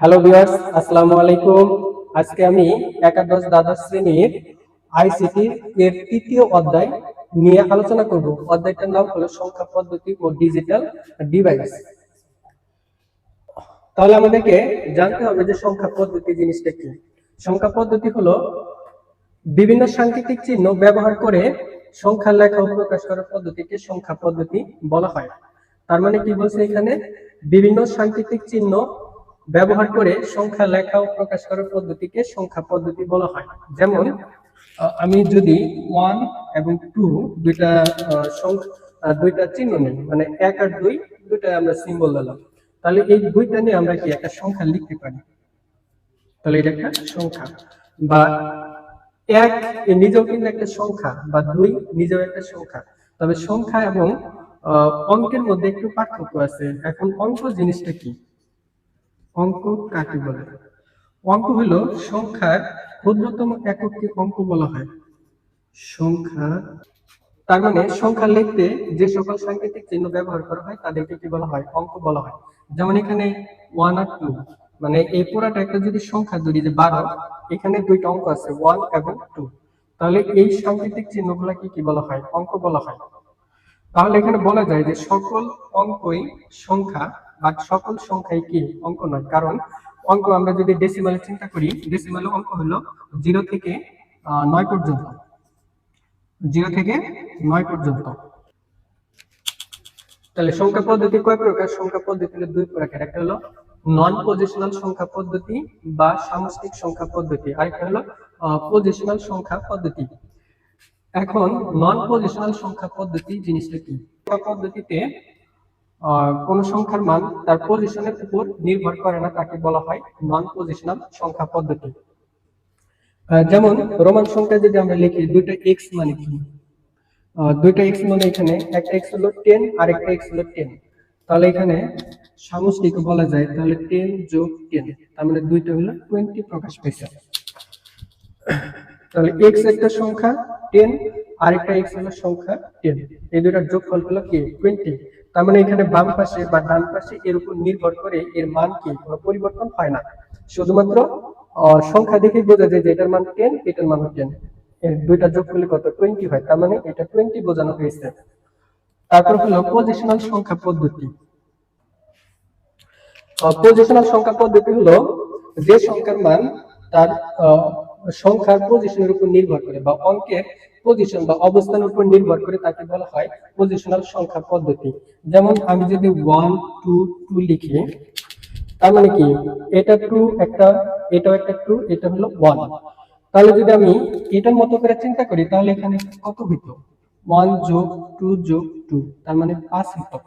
Hello viewers, আসসালামু আলাইকুম। আজকে আমি একাদশ দ্বাদশ শ্রেণীর আইসিটি এর তৃতীয় অধ্যায় নিয়ে আলোচনা করব। অধ্যায়টার নাম হলো সংখ্যা পদ্ধতি ও ডিজিটাল ডিভাইস। তাহলে আমাদেরকে জানতে হবে যে সংখ্যা পদ্ধতি জিনিসটা কি। সংখ্যা পদ্ধতি হলো বিভিন্ন সাংকেতিক চিহ্ন ব্যবহার করে সংখ্যা লেখা ও প্রকাশ করার পদ্ধতিকে সংখ্যা পদ্ধতি বলা হয়। তার মানে কি বলছে এখানে, বিভিন্ন সাংকেতিক চিহ্ন ব্যবহার করে সংখ্যা লেখা ও প্রকাশ করার পদ্ধতিকে সংখ্যা পদ্ধতি বলা হয়। যেমন আমি যদি 1 এবং 2 দুইটা দুইটা চিহ্ন নিই, মানে 1 আর 2 দুইটা আমরা সিম্বল দিলাম, তাহলে এই দুইটা নিয়ে আমরা কি একটা সংখ্যা লিখতে পারি। তাহলে এটা একটা সংখ্যা, বা 1 নিজেও কিন্তু একটা সংখ্যা, বা 2 নিজেও একটা সংখ্যা। তবে সংখ্যা এবং অঙ্কের মধ্যে একটু পার্থক্য আছে। এখন অঙ্ক জিনিসটা কি, অঙ্ক কাকে বলে? অঙ্ক হলো সংখ্যার ক্ষুদ্রতম একককে অঙ্ক বলা হয়। সংখ্যা, তার মানে সংখ্যা লিখতে যে সকল সাংকেতিক চিহ্ন ব্যবহার করা হয় তাদেরকে কি বলা হয়, অঙ্ক বলা হয়। যেমন এখানে 1 আর 2, মানে এই পুরাটা একটা যদি সংখ্যা ধরি যে 12, এখানে দুইটা অঙ্ক আছে 1 এবং 2, তাহলে এই সাংকেতিক চিহ্নগুলা কি বলা হয়, অঙ্ক বলা হয়। তাহলে এখানে বলা যায় যে সকল অঙ্কই সংখ্যা, বা সকল সংখ্যাই কি অঙ্ক নয়। কারণ অঙ্ক আমরা যদি ডেসিমালে চিন্তা করি, ডেসিমালে অঙ্ক হলো 0 থেকে 9 পর্যন্ত, 0 থেকে 9 পর্যন্ত। তাহলে সংখ্যা পদ্ধতি কয় প্রকার? সংখ্যা পদ্ধতি হলো দুই প্রকার। একটা হলো নন পজিশনাল সংখ্যা পদ্ধতি বা সামষ্টিক সংখ্যা পদ্ধতি, আর একটা হলো পজিশনাল সংখ্যা পদ্ধতি। এখন নন পজিশনাল সংখ্যা পদ্ধতি জিনিসটা কি? সংখ্যা পদ্ধতিতে কোন সংখ্যার মান তার পজিশনের উপর নির্ভর করে না, তাকে বলা হয় নন পজিশনাল সংখ্যা পদ্ধতি। যেমন রোমান সংখ্যা যদি আমরা লিখি, দুইটা এক্স মানে কি, দুইটা এক্স মানে এখানে একটা এক্স হলো 10 আর একটা এক্স হলো 10, তাহলে এখানে সামষ্টিক বলা যায়। তাহলে 10 যোগ 10, তার মানে দুইটা হলো 20 প্রকাশ পেয়েছে। তাহলে এক্স একটা সংখ্যা 10, আরেকটা এক্স হলো সংখ্যা 10, এই দুইটার যোগফল হলো কি 20। তার মানে এখানে বাম পাশে বা ডান পাশে এর উপর নির্ভর করে এর মান কি কোনো পরিবর্তন হয় না। শুধুমাত্র সংখ্যা দেখে বোঝা যায় যে এটার মান 10, এটার মান 10, এর দুইটা যোগ করলে কত 20 হয়, তার মানে এটা 20 বোঝানো হয়েছে। তারপর হলো পজিশনাল সংখ্যা পদ্ধতি। পজিশনাল সংখ্যা পদ্ধতি হলো যে সংখ্যার মান তার সংখ্যার পজিশনের উপর নির্ভর করে, বা অঙ্কের পজিশন বা অবস্থানের উপর নির্ভর করে, তাকে বলা হয় পজিশনাল সংখ্যা পদ্ধতি। যেমন আমি যদি 1 2 2 লিখি, তার মানে কি এটা 2 একটা, এটাও একটা 2, এটা হলো 1। তাহলে যদি আমি এটার মতো করে চিন্তা করি, তাহলে এখানে কত হইতো, 1 যোগ 2 যোগ 2, তার মানে 5 হইতো।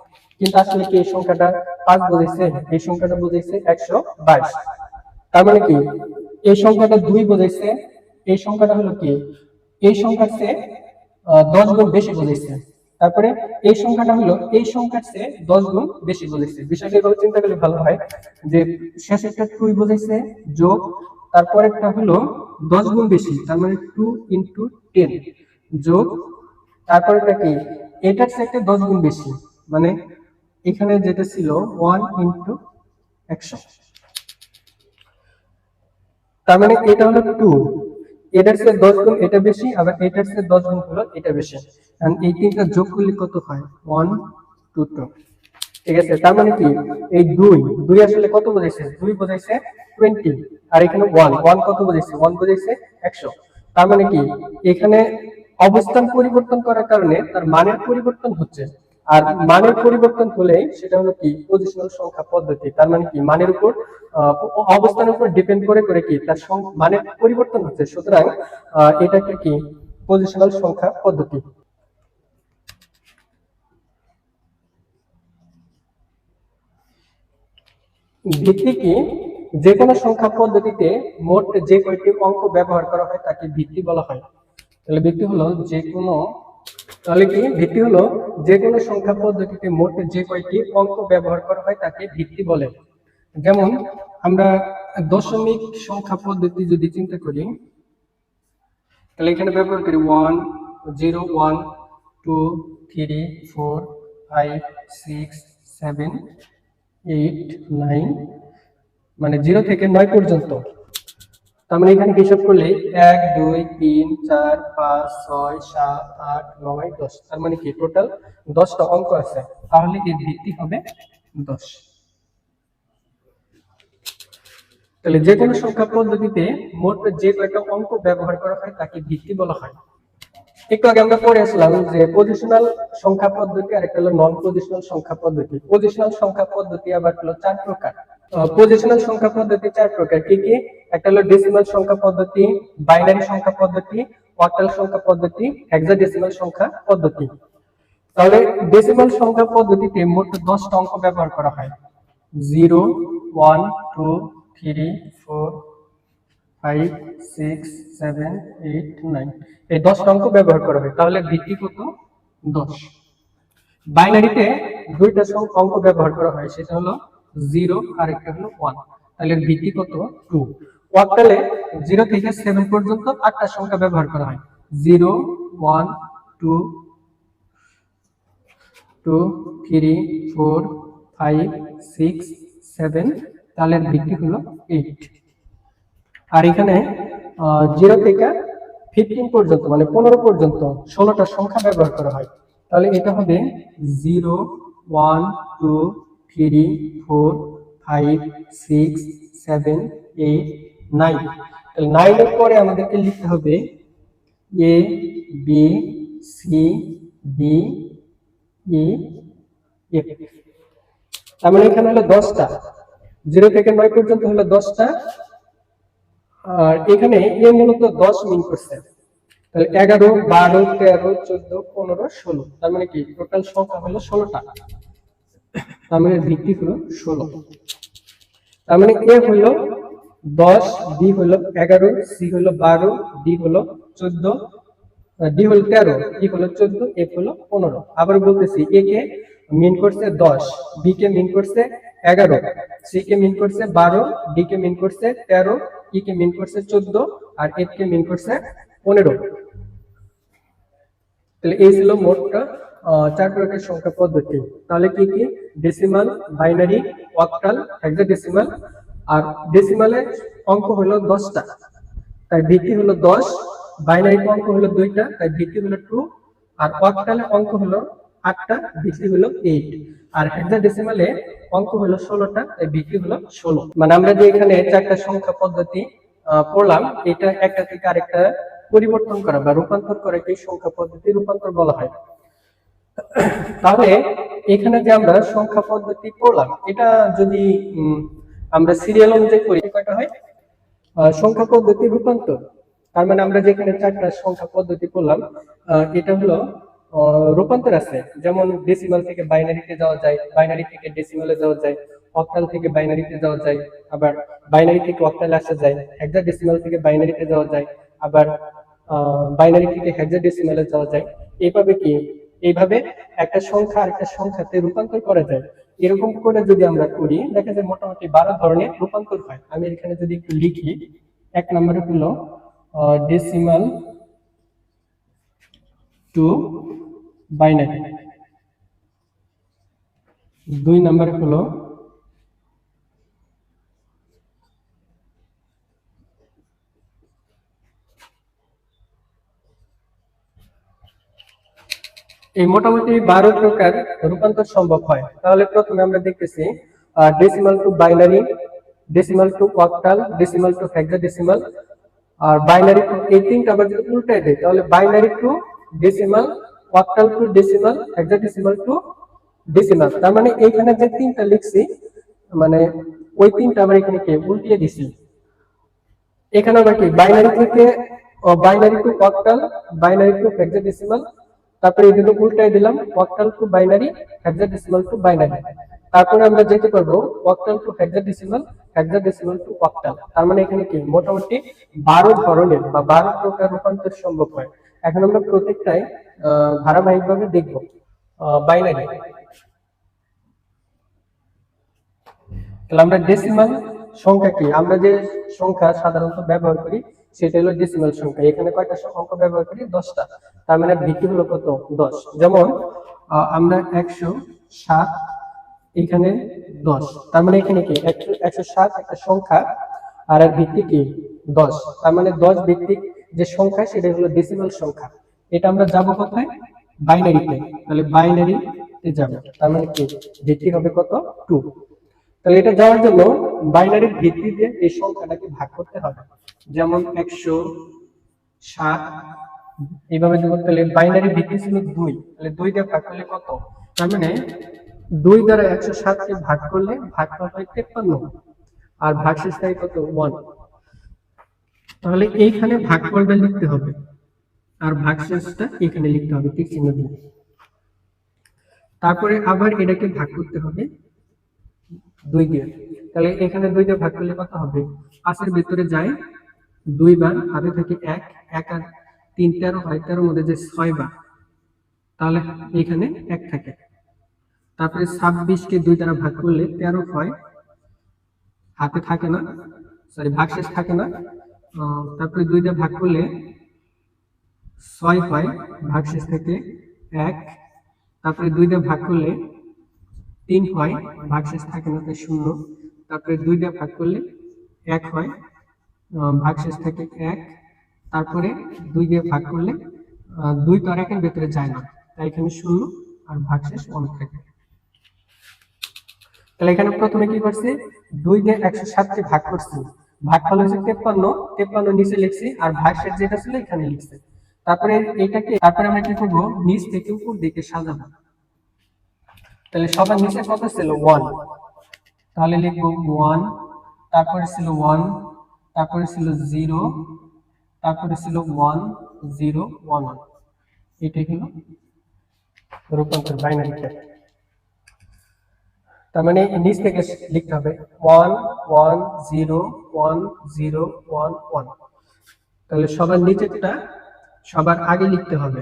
কিন্তু আসলে কি এই সংখ্যাটা 5 বোঝাইছে? এই সংখ্যাটা বোঝাইছে 122। তার মানে কি এই সংখ্যাটা 2 বোঝাইছে, এই সংখ্যাটা হলো কি এই সংখ্যার চেয়ে 10 গুণ বেশি বোঝাইছে। তারপরে এই সংখ্যাটা হলো এই সংখ্যার চেয়ে 10 গুণ বেশি বোঝাইছে। বিষয়টা এভাবে চিন্তা করলে ভালো হয় যে শেষে একটা 2 বোঝাইছে, যোগ তারপরেরটা হলো 10 গুণ বেশি, তার মানে 2 into 10, যোগ তারপরেরটা কি এটার চেয়ে একটা 10 গুণ বেশি, মানে এখানে যেটা ছিল 1 into 100, তার মানে এটা হলো 2, এটার চেয়ে 10 গুণ এটা বেশি, আবার এটার চেয়ে 10 গুণ হলো এটা বেশি। কারণ এই তিনটা যোগ করলে কত হয় 1 2 2, ঠিক আছে। তার মানে কি এই 2 2 আসলে কত বোঝাইছে, 2 বোঝাইছে 20, আর এখানে 1 1 কত বোঝাইছে, 1 বোঝাইছে 100। তার মানে কি এখানে অবস্থান পরিবর্তন করার কারণে তার মানের পরিবর্তন হচ্ছে, আর মানের পরিবর্তন হলে সেটা হলো কি পজিশনাল সংখ্যা পদ্ধতি। তার মানে কি মানের উপর অবস্থানের উপর ডিপেন্ড করে করে কি তার মানের পরিবর্তন হচ্ছে, সুতরাং এটাকে কি পজিশনাল সংখ্যা পদ্ধতি। ভিত্তি কি, যে কোনো সংখ্যা পদ্ধতিতে মোট যে কয়টি অঙ্ক ব্যবহার করা হয় তাকে ভিত্তি বলা হয়। তাহলে ভিত্তি হলো যে কোনো, তাহলে কি ভিত্তি হলো যে কোনো সংখ্যা পদ্ধতিতে মোট যে কয়টি অঙ্ক ব্যবহার করা হয় তাকে ভিত্তি বলে। যেমন আমরা দশমিক সংখ্যা পদ্ধতি যদি চিন্তা করি, তাহলে এখানে ব্যবহার করি 1 0 1 2 3 4 5 6 7 8 9 মানে 0 থেকে 9 পর্যন্ত। তার মানে এখানে হিসাব করলে 1 2 3 4 5 6 7 8 9 10, তার মানে কি টোটাল 10টা অঙ্ক আছে, তাহলে এর ভিত্তি হবে 10। তাহলে যে কোনো সংখ্যা পদ্ধতিতে মোট যে কয়টা অঙ্ক ব্যবহার করা হয় তাকে ভিত্তি বলা হয়। একটু আগে আমরা পড়ে আসলাম যে পজিশনাল সংখ্যা পদ্ধতি আর একটা হলো নন পজিশনাল সংখ্যা পদ্ধতি। পজিশনাল সংখ্যা পদ্ধতি আবার হলো 4 প্রকার। পজিশনাল সংখ্যা পদ্ধতি 4 প্রকার কি কি? একটা হলো ডেসিমাল সংখ্যা পদ্ধতি, বাইনারি সংখ্যা পদ্ধতি, অক্টাল সংখ্যা পদ্ধতি, হেক্সাডেসিমাল সংখ্যা পদ্ধতি। তাহলে ডেসিমাল সংখ্যা পদ্ধতিতে মোট 10টা অঙ্ক ব্যবহার করা হয়। 0 1 2 3 4 5 6 7 8 9, এই 10টা অঙ্ক ব্যবহার করা হয়, তাহলে ভিত্তি কত? 10। বাইনারিতে দুইটা অঙ্ক ব্যবহার করা হয়, সেটা হলো 0 আর একটা হলো 1, তাহলে ভিত্তি কত? 2। অক্টালে 0 থেকে 7 পর্যন্ত 8টা সংখ্যা ব্যবহার করা হয়। 0 1 2 2 3 4 5 6 7, তাহলে ভিত্তি হলো 8। আর এখানে 0 থেকে 15 পর্যন্ত মানে 15 পর্যন্ত 16টা সংখ্যা ব্যবহার করা হয়, তাহলে এটা হবে 0 1 2 3 4 5 6 7 8 9। তাহলে 9 এর পরে আমাদেরকে লিখতে হবে A B C D E F. তার মানে এখানে হলো 10টা, 0 থেকে 9 পর্যন্ত হলো 10টা, আর এখানে এ মূলত 10 মিন করছে, তাহলে 11 12 13 14 15 16, তার মানে কি টোটাল সংখ্যা হলো 16টা, তার মানে ভিত্তি হলো 16। তার মানে এ হলো 10, বি হলো 11, সি হলো 12, ডি হলো 14, ডি হলো 13, ই হলো 14, এফ হলো 15। আবার বলতেছি এ কে মিন করছে 10, বি কে মিন করছে 11, সি কে মিন করছে 12, ডি কে মিন করছে 13, ই কে মিন করছে 14, আর এফ কে মিন করছে 15। তাহলে এই ছিল মোটটা 4 প্রকার সংখ্যা পদ্ধতি। তাহলে কি কি? Decimal, binary, octal, hexadecimal. আর ডেসিমালের অঙ্ক হলো 10টা, তাই ভিত্তি হলো 10। বাইনারি অঙ্ক হলো 2টা, তাই ভিত্তি হলো 2। আর অক্টালে অঙ্ক হলো 8টা, ভিত্তি হলো 8। আর হেক্সাডেসিমালে অঙ্ক হলো 16টা, তাই ভিত্তি হলো 16। মানে আমরা যে এখানে 4টা সংখ্যা পদ্ধতি পড়লাম, এটা একটা থেকে আরেকটা পরিবর্তন করা বা রূপান্তর করে এই সংখ্যা পদ্ধতি রূপান্তর বলা হয়। তাহলে এখানে যে আমরা সংখ্যা পদ্ধতি পড়লাম, এটা যদি আমরা সিরিয়াল অনুযায়ী করি কয়টা হয়? সংখ্যা পদ্ধতি রূপান্তর। তার মানে আমরা যেখানে 4টা সংখ্যা পদ্ধতি পড়লাম, এটা হলো রূপান্তর আছে। যেমন ডেসিমাল থেকে বাইনারিতে যাওয়া যায়, বাইনারি থেকে ডেসিমালে যাওয়া যায়, অক্টাল থেকে বাইনারিতে যাওয়া যায়, আবার বাইনারি থেকে অক্টালে আসা যায়, হেক্সাডেসিমাল থেকে বাইনারিতে যাওয়া যায়, আবার বাইনারি থেকে হেক্সাডেসিমালে যাওয়া যায়। এইভাবে একটা সংখ্যা আরেকটা সংখ্যাতে রূপান্তর করা যায়। এরকম করে যদি আমরা করি, দেখা যায় মোটামুটি 12 ধরনের রূপান্তর হয়। আমি এখানে যদি একটু লিখি, 1 নম্বরে হলো ডেসিমাল টু বাইনারি, 2 নম্বরে হলো এই মোটামুটি 12 প্রকার রূপান্তর সম্ভব হয়। তাহলে প্রথমে আমরা দেখতেছি decimal to binary, decimal to octal, decimal to hexadecimal, আর বাইনারি টু। এই তিনটা আবার যদি উল্টাই দেই, তাহলে binary to decimal, octal to decimal, hexadecimal to decimal. তার মানে এইখানে যে তিনটা লিখছি, মানে ওই তিনটা আবার এখানে কে উল্টিয়ে দিছি। এখানে আবার কি বাইনারি থেকে binary two octal, binary two hexadecimal, তারপরে এগুলো উল্টাই দিলাম, octal two binary, hexadecimal two binary. তারপরে আমরা যেতে পারবো octal two hexadecimal, hexadecimal two octal. তার মানে এখানে কি মোটামুটি 12 ধরনের বা 12 প্রকার রূপান্তর সম্ভব হয়। এখন আমরা প্রত্যেকটাই ধারাবাহিকভাবে দেখব। বাইনারি, তাহলে আমরা ডেসিমাল সংখ্যা কি? আমরা যে সংখ্যা সাধারণত ব্যবহার করি সেটা হলো ডেসিমাল সংখ্যা। এখানে কয়টা অঙ্ক ব্যবহার করি? 10টা। তার মানে ভিত্তি হলো কত? 10। যেমন আমরা 107 এখানে 10, তার মানে এখানে কি 107 একটা সংখ্যা আর এর ভিত্তি কি 10, তার মানে 10 ভিত্তিক যে সংখ্যা সেটা হলো ডেসিমাল সংখ্যা। এটা আমরা যাব কোথায়? বাইনারিতে। তাহলে বাইনারিতে যাব, তার মানে কি ভিত্তি হবে কত? 2। তাহলে এটা যাওয়ার জন্য বাইনারির ভিত্তি দিয়ে এই সংখ্যাটাকে ভাগ করতে হবে। যেমন 107 এইভাবে যখন, তাহলে বাইনারি ভিত্তি ছিল 2, তাহলে 2 দিয়ে ভাগ করলে কত? তার মানে 2 দ্বারা 107 কে ভাগ করলে ভাগফল হয় 53, আর ভাগশেষ থাকে কত? 1। তাহলে এইখানে ভাগফলটা লিখতে হবে আর ভাগশেষটা এখানে লিখতে হবে ঠিক চিহ্ন দিয়ে। তারপরে আবার এটাকে ভাগ করতে হবে 2 দিয়ে। তাহলে এখানে 2 দিয়ে ভাগ করলে কত হবে? 5 এর ভিতরে যায় 2 বার, হাতে থাকে 1, 1 আর 3 13 হয়, 13 মধ্যে যে 6 বার, তাহলে এখানে 1 থাকে। তারপরে 26 কে 2 দ্বারা ভাগ করলে 13 হয়, হাতে থাকে না, সরি ভাগশেষ থাকে না। তারপরে 2 দিয়ে ভাগ করলে 6 হয়, ভাগশেষ থেকে 1। তারপরে 2 দিয়ে ভাগ করলে 3 হয়, ভাগশেষ থাকে না, তাই 0। তারপরে 2 দিয়ে ভাগ করলে 1 হয়, ভাগশেষ থেকে 1। তারপরে 2 দিয়ে ভাগ করলে 2 তো আর 1 এর ভেতরে যায় না, তাই এখানে 0 আর ভাগশেষ 1 থাকে। তাহলে এখানে প্রথমে কি করছি? 2 দিয়ে 107 কে ভাগ করছি, ভাগফল হচ্ছে 53, 53 নিচে লিখছি আর ভাগশেষ যেটা ছিল এখানে লিখছি। তারপরে তারপরে আমরা কি করব? নিচ থেকে উপর দিকে সাজাবো। তাহলে সবার নিচে কত ছিল? 1, তাহলে লিখবো 1, তারপরে ছিল 1, তারপরে ছিল 0, তারপরে ছিল 1 0 1 1। এটাই হলো রূপান্তর বাইনারি ক্ষেত্র। তার মানে নিচ থেকে লিখতে হবে 1 1 0 1 0 1 1। তাহলে সবার নিচেরটা সবার আগে লিখতে হবে,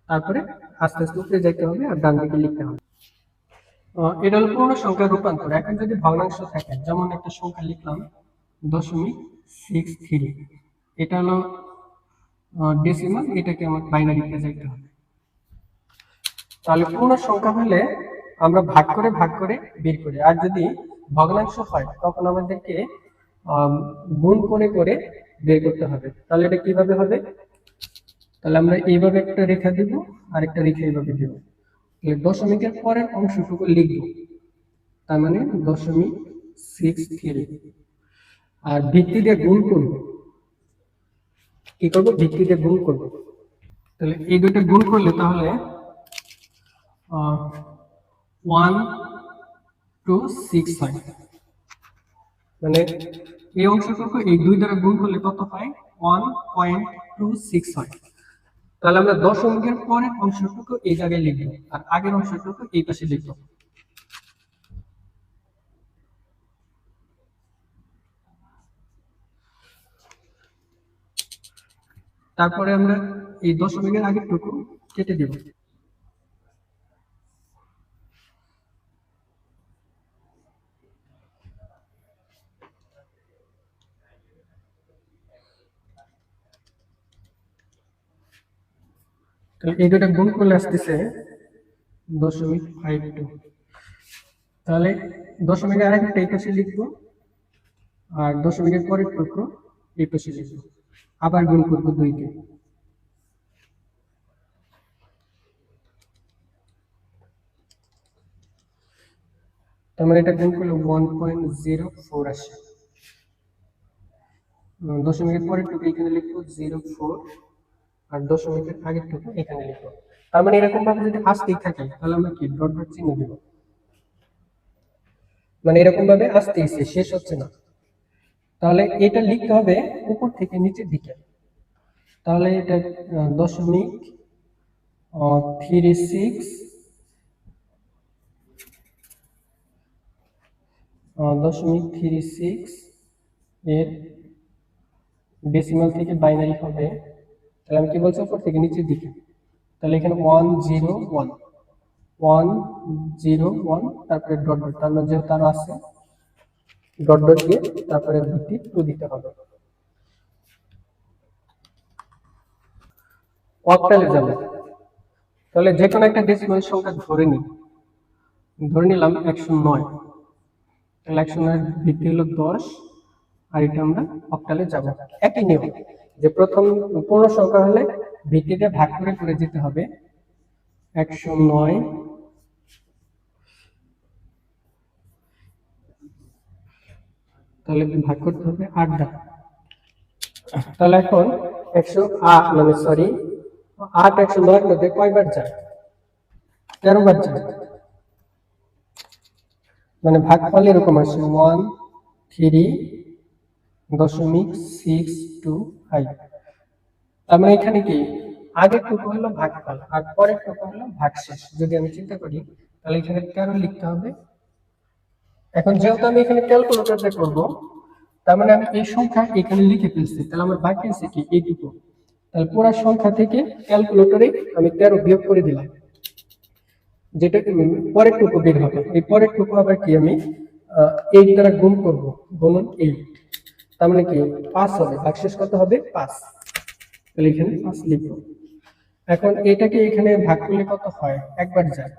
তারপরে আস্তে আস্তে উপরে যেতে হবে আর ডান দিকে লিখতে হবে। এটা হলো পূর্ণ সংখ্যার রূপান্তর। এখন যদি ভগ্নাংশ থাকে, যেমন একটা সংখ্যা লিখলাম 0.63, এটা হলো ডেসিমাল, এটাকে আমার বাইনারিতে যাইতে হবে। তাহলে পূর্ণ সংখ্যা হলে আমরা ভাগ করে বের করি, আর যদি ভগ্নাংশ হয় তখন আমাদেরকে গুণ করে বের করতে হবে। তাহলে এটা কিভাবে হবে? তাহলে আমরা এইভাবে একটা রেখা দিব আর একটা রেখা এইভাবে দিব, তাহলে দশমিকের পরের অংশটুকু লিখব, তার মানে 0.63, আর ভিত্তি দিয়ে গুণ করব। কি করব? ভিত্তি দিয়ে গুণ করব। তাহলে এই দুটো গুণ করলে তাহলে 1 2 6 হয়, মানে এই অংশটুকু এই 2 দ্বারা গুণ করলে কত হয়? 1.26 হয়। তাহলে আমরা দশমিকের পরের অংশটুকু এই জায়গায় লিখব আর আগের অংশটুকু এই পাশে লিখব। তারপরে আমরা এই দশমিকের আগেরটুকু কেটে দেব। তাহলে এই দুটো গুণ করলে আসতেছে 0.52। তাহলে দশমিকের আরেকটা এই পাশে লিখবো আর দশমিকের পরের টুকরো এই পাশে লিখবো, আবার গুণ করবো 2 কে। তার মানে এটা গুণ করলে 1.04 আসে। দশমিকের পরের টুকু এখানে লিখবো 04 আর দশমিকের আগের টুকু এখানে লিখবো। তার মানে এরকম ভাবে যদি আসতেই থাকে তাহলে আমরা কি ডট ডট চিহ্ন দিব, মানে এরকম ভাবে আসতেইছে, শেষ হচ্ছে না। তাহলে এটা লিখতে হবে উপর থেকে নিচের দিকে। তাহলে এটা 0.36 0.36 এর ডেসিমাল থেকে বাইনারি হবে। তাহলে আমি কি বলছি? উপর থেকে নিচের দিকে। তাহলে এখানে 101 101, তারপরে ডট ডট, তার মানে যেহেতু আরো আছে ডট ডট দিয়ে তারপরে ভিত্তি 2 দিতে হবে। অক্টালে যাবে, তাহলে যে কোনো একটা ডেসিমাল সংখ্যা ধরে নিই। ধরে নিলাম 109, তাহলে 109 ভিত্তি হলো 10, আর এটা আমরা অক্টালে যাব। একই নিয়ম, যে প্রথম পূর্ণ সংখ্যা হলে ভিত্তিতে ভাগ করে করে যেতে হবে। 109 তাহলে ভাগ করতে হবে 8 দ্বারা। তাহলে এখন 108 মানে সরি 8 109 এর মধ্যে কয়বার যায়? 13 বার যায়। মানে ভাগফল এরকম আসে 13.625। তার মানে এখানে কি আগের টুকু হলো ভাগফল আর পরের টুকু হলো ভাগশেষ। যদি আমি চিন্তা করি তাহলে এখানে 13 লিখতে হবে। এখন যেহেতু আমি এখানে ক্যালকুলেটর দিয়ে করব, তার মানে আমি এই সংখ্যা এখানে লিখে ফেলছি, তাহলে আমার বাকি আছে কি এইটুকু। তাহলে পুরো সংখ্যা থেকে ক্যালকুলেটরে আমি 13 বিয়োগ করে দিলাম, যেটা পরের টুকু বের হবে। এই পরের টুকু আবার কি আমি 8 দ্বারা গুণ করব, গুণন 8, তার মানে কি 5 হবে। ভাগশেষ কত হবে? 5। তাহলে এখানে 5 লিখব। এখন এটাকে এখানে ভাগ করলে কত হয়? একবার যায়।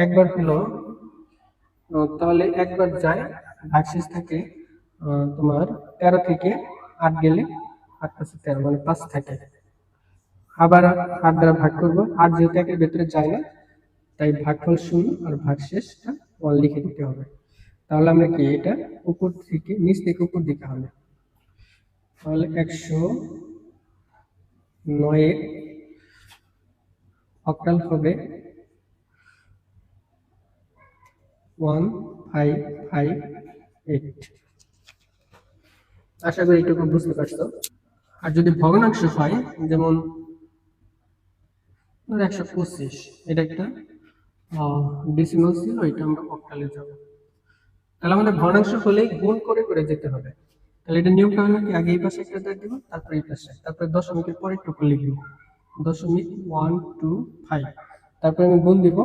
একবার হলো, তাহলে একবার যায়, ভাগশেষ থাকে তোমার 13 থেকে 8 গেলে 8 পাঁচে 13 মানে 5 থাকে। আবার 8 দ্বারা ভাগ করব, 8 যেহেতু একের ভেতরে যায় না, তাই ভাগফল 0 আর ভাগশেষটা 1 লিখে দিতে হবে। তাহলে আমরা কি এটা উপর থেকে নিচ থেকে উপর দিকে হবে। তাহলে 109 এর অক্টাল হবে 1558। আশা করি এটুকু বুঝতে পারছো। আর যদি ভগ্নাংশ হয়, যেমন 125, এটা একটা ডেসিমাল ছিল, এটা আমরা অক্টালে যাব। তাহলে আমাদের ভগ্নাংশ হলে গুণ করে করে যেতে হবে। তাহলে এটা নিয়মটা হলো কি, আগে এই পাশে একটা দাগ দিব, তারপর এই পাশে, তারপরে দশমিকের পরে টুকু লিখব 0.125, তারপরে আমি গুণ দিব,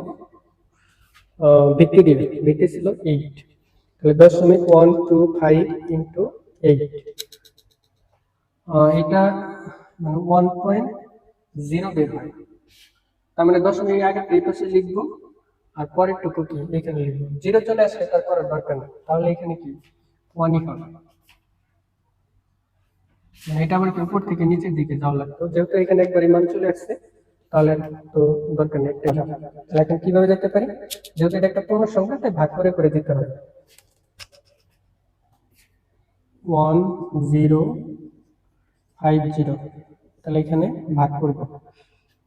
ভিত্তি দিবে, ভিত্তি ছিল 8, তাহলে 0.125 ইন্টু 8, এটা মানে 1.0 বের হয়। তার মানে দশমিক আগে এই পাশে লিখবো আর পরের টুকু কি এখানে লিখবো। 0 চলে আসলে তার করার দরকার নেই, তাহলে এখানে কি 1ই হবে। মানে এটা আমার কি উপর থেকে নিচের দিকে যাওয়া লাগতো, যেহেতু এখানে একবার মান চলে আসছে তাহলে তো দরকার নেই, একটা যাবে। তাহলে এখন কিভাবে যেতে পারি? যেহেতু এটা একটা পূর্ণ সংখ্যা, তাই ভাগ করে করে দিতে হবে। 1050, তাহলে এখানে ভাগ করব,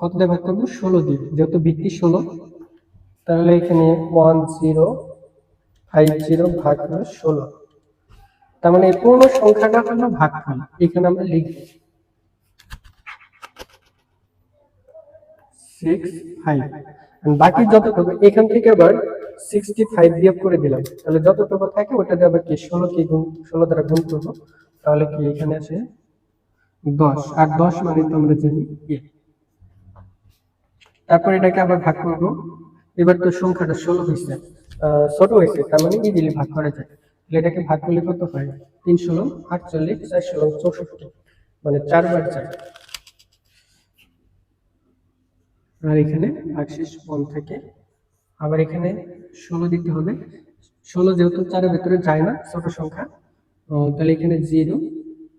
কত দিয়ে ভাগ করবো? 16 দিয়ে, যেহেতু ভিত্তি 16। তাহলে এখানে 1050 ভাগ হলো 16, তার মানে এই পূর্ণ সংখ্যাটা হলো ভাগফল। এখানে আমরা লিখব 65, বাকি যতটুকু এখান থেকে আবার 65 বিয়োগ করে দিলাম, তাহলে যতটুকু থাকে ওটা দিয়ে আবার কি 16 কে গুণ 16 দ্বারা গুণ করব, তাহলে কি এখানে আছে 10, আর 10 মানে তো আমরা জানি a। তারপর এটাকে আবার ভাগ করব। এবার তো সংখ্যাটা 16 হয়েছে, ছোট হয়েছে, তার মানে ইজিলি ভাগ করা যায়। তাহলে এটাকে ভাগ করলে কত হয়? 3 ষোলো 48, 4 ষোলো 64, মানে 4 বার যায়। আর এখানে ভাগশেষ 1 থাকে। আবার এখানে 16 দিতে হবে, 16 যেহেতু 4 এর ভেতরে যায় না, ছোট সংখ্যা, তাহলে এখানে 0,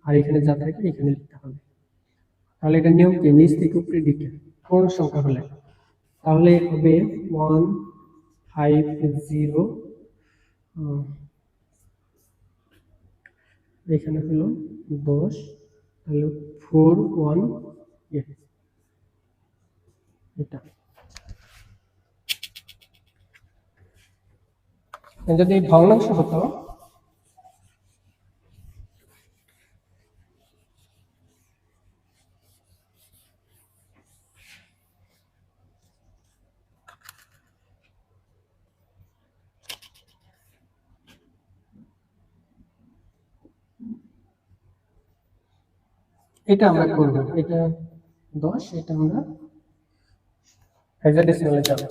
আর এখানে যা থাকে এখানে লিখতে হবে। তাহলে এটা নিয়ম কি, নিচ থেকে উপরের দিকে পূর্ণ সংখ্যা হলে, তাহলে হবে 150, এখানে হলো 10, তাহলে 41, এটা যদি ভগ্নাংশ হতো, এটা আমরা করব, এটা 10, এটা আমরা হেক্সাডেসিমালে যাব।